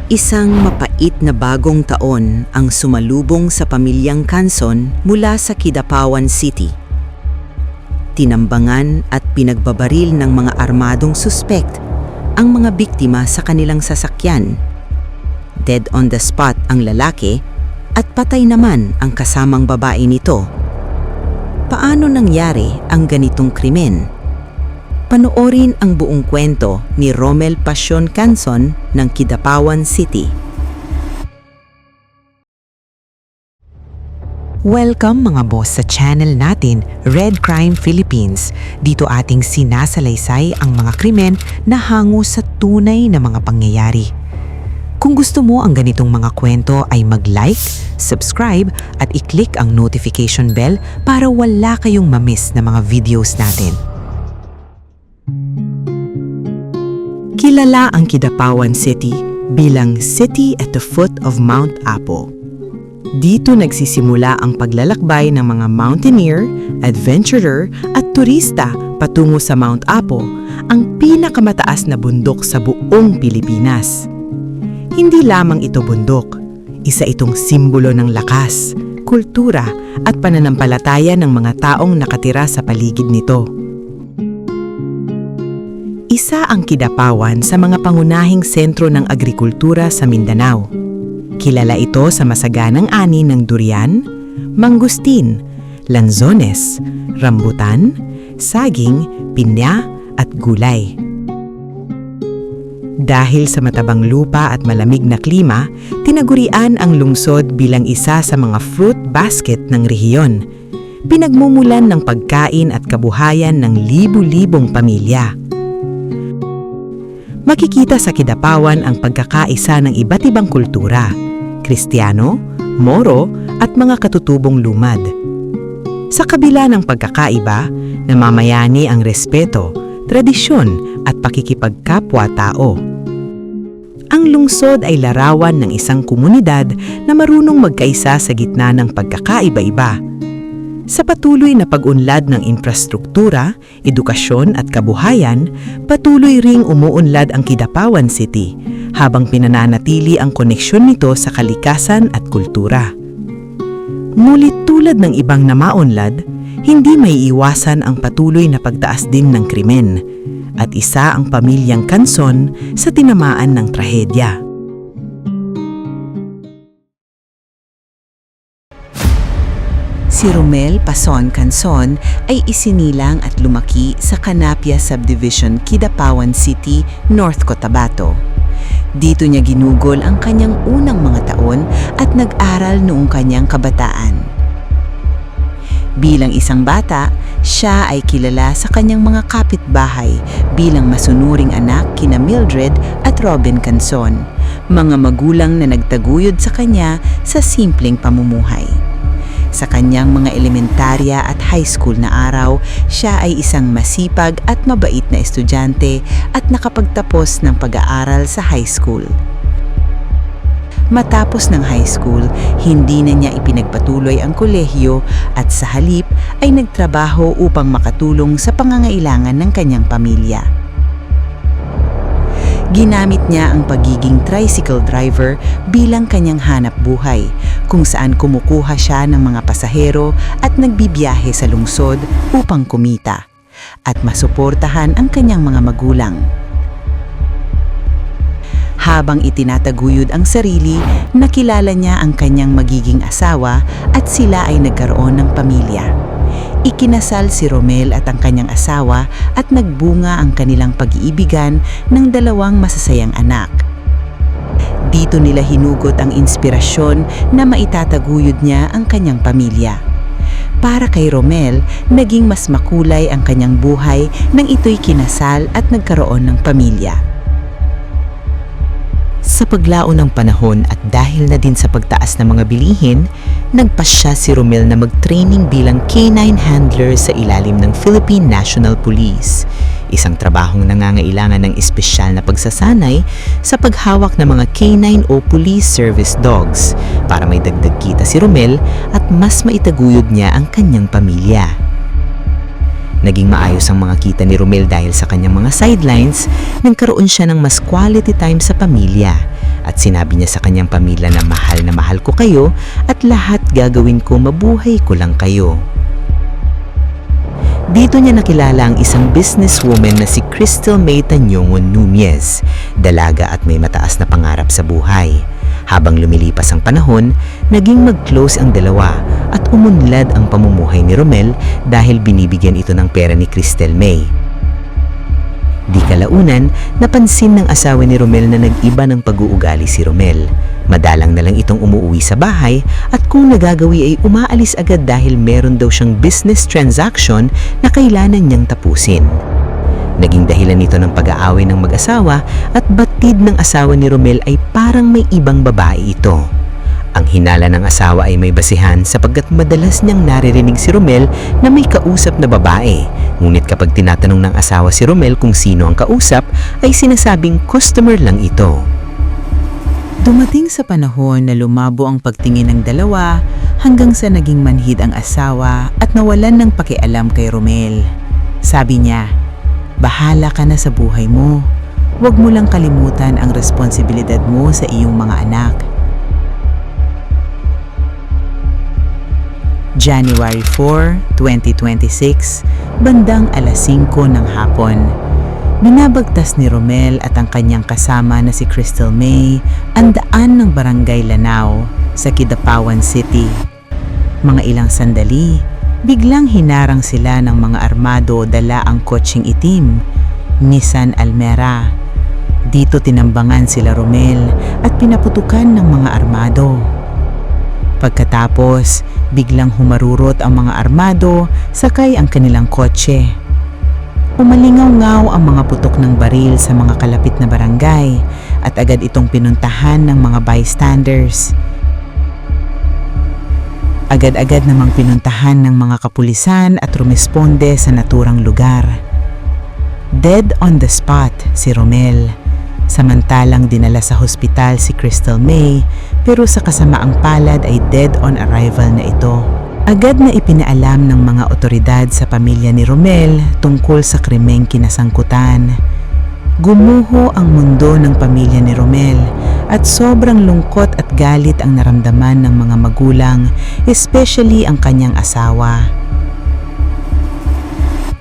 Isang mapait na bagong taon ang sumalubong sa pamilyang Canson mula sa Kidapawan City. Tinambangan at pinagbabaril ng mga armadong suspect ang mga biktima sa kanilang sasakyan. Dead on the spot ang lalaki at patay naman ang kasamang babae nito. Paano nangyari ang ganitong krimen? Panoorin ang buong kwento ni Romel Passion Canson ng Kidapawan City. Welcome mga boss sa channel natin, Red Crime Philippines. Dito ating sinasalaysay ang mga krimen na hango sa tunay na mga pangyayari. Kung gusto mo ang ganitong mga kwento ay mag-like, subscribe at i-click ang notification bell para wala kayong ma-miss na mga videos natin. Kilala ang Kidapawan City bilang City at the Foot of Mount Apo. Dito nagsisimula ang paglalakbay ng mga mountaineer, adventurer at turista patungo sa Mount Apo, ang pinakamataas na bundok sa buong Pilipinas. Hindi lamang ito bundok, isa itong simbolo ng lakas, kultura at pananampalataya ng mga taong nakatira sa paligid nito. Isa ang Kidapawan sa mga pangunahing sentro ng agrikultura sa Mindanao. Kilala ito sa masaganang ani ng durian, mangustin, lanzones, rambutan, saging, pinya at gulay. Dahil sa matabang lupa at malamig na klima, tinagurian ang lungsod bilang isa sa mga fruit basket ng rehiyon. Pinagmumulan ng pagkain at kabuhayan ng libu-libong pamilya. Makikita sa Kidapawan ang pagkakaisa ng iba't ibang kultura, Kristiyano, Moro at mga katutubong lumad. Sa kabila ng pagkakaiba, namamayani ang respeto, tradisyon at pakikipagkapwa-tao. Ang lungsod ay larawan ng isang komunidad na marunong magkaisa sa gitna ng pagkakaiba-iba. Sa patuloy na pag-unlad ng infrastruktura, edukasyon at kabuhayan, patuloy ring umuunlad ang Kidapawan City habang pinananatili ang koneksyon nito sa kalikasan at kultura. Ngunit tulad ng ibang namaunlad, hindi may iwasan ang patuloy na pagtaas din ng krimen at isa ang pamilyang Canson sa tinamaan ng trahedya. Si Romel Passion Canson ay isinilang at lumaki sa Canapia Subdivision, Kidapawan City, North Cotabato. Dito niya ginugol ang kanyang unang mga taon at nag-aral noong kanyang kabataan. Bilang isang bata, siya ay kilala sa kanyang mga kapitbahay bilang masunuring anak kina Mildred at Robin Canson, mga magulang na nagtaguyod sa kanya sa simpleng pamumuhay. Sa kanyang mga elementarya at high school na araw, siya ay isang masipag at mabait na estudyante at nakapagtapos ng pag-aaral sa high school. Matapos ng high school, hindi na niya ipinagpatuloy ang kolehiyo at sa halip ay nagtrabaho upang makatulong sa pangangailangan ng kanyang pamilya. Ginamit niya ang pagiging tricycle driver bilang kanyang hanap buhay, kung saan kumukuha siya ng mga pasahero at nagbibiyahe sa lungsod upang kumita at masuportahan ang kanyang mga magulang. Habang itinataguyod ang sarili, nakilala niya ang kanyang magiging asawa at sila ay nagkaroon ng pamilya. Ikinasal si Romel at ang kanyang asawa at nagbunga ang kanilang pag-iibigan ng dalawang masasayang anak. Dito nila hinugot ang inspirasyon na maitataguyod niya ang kanyang pamilya. Para kay Romel, naging mas makulay ang kanyang buhay nang ito'y kinasal at nagkaroon ng pamilya. Sa paglaon ng panahon at dahil na din sa pagtaas ng mga bilihin, nagpasya si Romel na mag-training bilang canine handler sa ilalim ng Philippine National Police. Isang trabahong nangangailangan ng espesyal na pagsasanay sa paghawak ng mga canine o police service dogs para may dagdag kita si Romel at mas maitaguyod niya ang kanyang pamilya. Naging maayos ang mga kita ni Romel dahil sa kanyang mga sidelines, nagkaroon siya ng mas quality time sa pamilya at sinabi niya sa kanyang pamilya na mahal ko kayo at lahat gagawin ko mabuhay ko lang kayo. Dito niya nakilala ang isang businesswoman na si Crystal May Tañongon Nunez, dalaga at may mataas na pangarap sa buhay. Habang lumilipas ang panahon, naging mag-close ang dalawa at umunlad ang pamumuhay ni Romel dahil binibigyan ito ng pera ni Crystal May. Di kalaunan, napansin ng asawa ni Romel na nag-iba ng pag-uugali si Romel. Madalang na lang itong umuwi sa bahay at kung nagagawi ay umaalis agad dahil meron daw siyang business transaction na kailangan niyang tapusin. Naging dahilan ito ng pag-aaway ng mag-asawa at batid ng asawa ni Romel ay parang may ibang babae ito. Ang hinala ng asawa ay may basihan sapagkat madalas niyang naririnig si Romel na may kausap na babae. Ngunit kapag tinatanong ng asawa si Romel kung sino ang kausap, ay sinasabing customer lang ito. Dumating sa panahon na lumabo ang pagtingin ng dalawa hanggang sa naging manhid ang asawa at nawalan ng pakialam kay Romel. Sabi niya, "Bahala ka na sa buhay mo. Huwag mo lang kalimutan ang responsibilidad mo sa iyong mga anak." January 4, 2026, bandang alas 5 ng hapon. Binabagtas ni Romel at ang kanyang kasama na si Crystal May ang daan ng Barangay Lanao sa Kidapawan City. Mga ilang sandali, biglang hinarang sila ng mga armado dala ang kotseng itim, Nissan Almera. Dito tinambangan sila Romel at pinaputukan ng mga armado. Pagkatapos, biglang humarurot ang mga armado sakay ang kanilang kotse. Umalingaw-ngaw ang mga putok ng baril sa mga kalapit na barangay at agad itong pinuntahan ng mga bystanders. Agad-agad namang pinuntahan ng mga kapulisan at rumisponde sa naturang lugar. Dead on the spot si Romel. Samantalang dinala sa hospital si Crystal May pero sa kasamaang palad ay dead on arrival na ito. Agad na ipinaalam ng mga otoridad sa pamilya ni Romel tungkol sa krimeng kinasangkutan. Gumuho ang mundo ng pamilya ni Romel at sobrang lungkot at galit ang naramdaman ng mga magulang, especially ang kanyang asawa.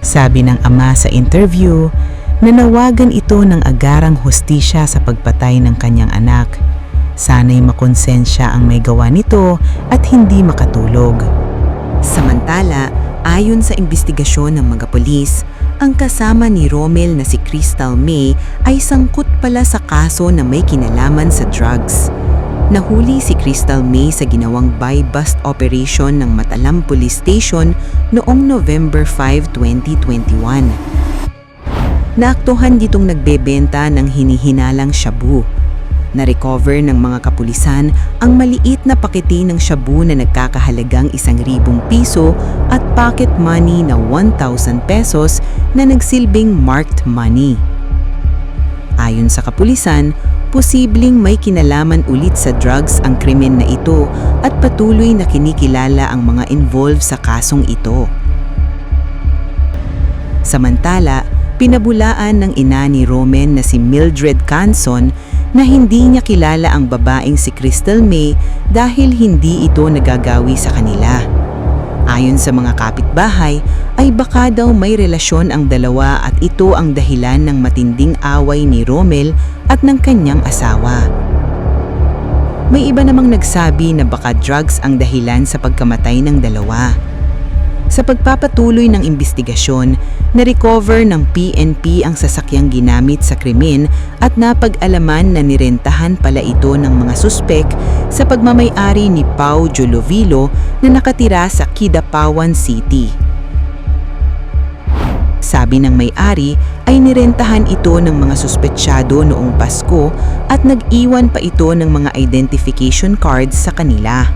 Sabi ng ama sa interview, nanawagan ito ng agarang hustisya sa pagpatay ng kanyang anak. Sana'y makonsensya ang may gawa nito at hindi makatulog. Samantala, ayon sa investigasyon ng mga pulis, ang kasama ni Romel na si Crystal May ay sangkot pala sa kaso na may kinalaman sa drugs. Nahuli si Crystal May sa ginawang buy-bust operation ng Matalam Police Station noong November 5, 2021. Naaktuhan ditong nagbebenta ng hinihinalang shabu. Na-recover ng mga kapulisan ang maliit na pakete ng shabu na nagkakahalagang 1,000 piso at pocket money na 1,000 pesos na nagsilbing marked money. Ayon sa kapulisan, posibleng may kinalaman ulit sa drugs ang krimen na ito at patuloy na kinikilala ang mga involved sa kasong ito. Samantala, pinabulaan ng ina ni Romen na si Mildred Canson na hindi niya kilala ang babaeng si Crystal May dahil hindi ito nagagawi sa kanila. Ayon sa mga kapitbahay, ay baka daw may relasyon ang dalawa at ito ang dahilan ng matinding away ni Romel at ng kanyang asawa. May iba namang nagsabi na baka drugs ang dahilan sa pagkamatay ng dalawa. Sa pagpapatuloy ng investigasyon, na-recover ng PNP ang sasakyang ginamit sa krimen at napag-alaman na nirentahan pala ito ng mga suspek sa pagmamay-ari ni Pau Jolovilo na nakatira sa Kidapawan City. Sabi ng may-ari ay nirentahan ito ng mga suspetsyado noong Pasko at nag-iwan pa ito ng mga identification cards sa kanila.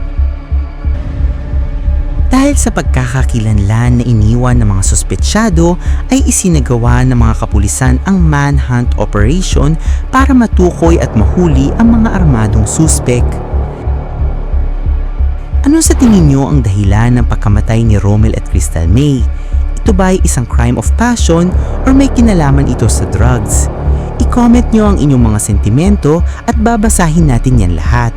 Dahil sa pagkakakilanlan na iniwan ng mga suspetsyado ay isinagawa ng mga kapulisan ang manhunt operation para matukoy at mahuli ang mga armadong suspek. Ano sa tingin niyo ang dahilan ng pagkamatay ni Romel at Crystal May? Ito ba ay isang crime of passion or may kinalaman ito sa drugs? I-comment nyo ang inyong mga sentimento at babasahin natin yan lahat.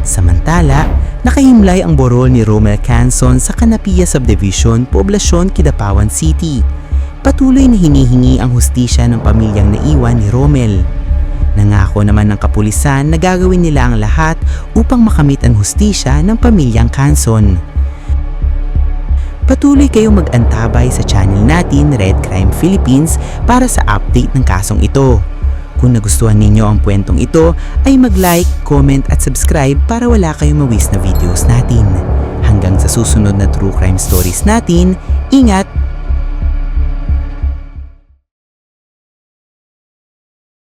Samantala, nakahimlay ang borol ni Romel Canson sa Canapia Subdivision, Poblacion, Kidapawan City. Patuloy na hinihingi ang hustisya ng pamilyang naiwan ni Romel. Nangako naman ng kapulisan na gagawin nila ang lahat upang makamit ang hustisya ng pamilyang Canson. Patuloy kayong mag-antabay sa channel natin, Red Crime Philippines, para sa update ng kasong ito. Kung nagustuhan ninyo ang kwentong ito, ay mag-like, comment at subscribe para wala kayong mawiss na videos natin. Hanggang sa susunod na True Crime Stories natin, ingat!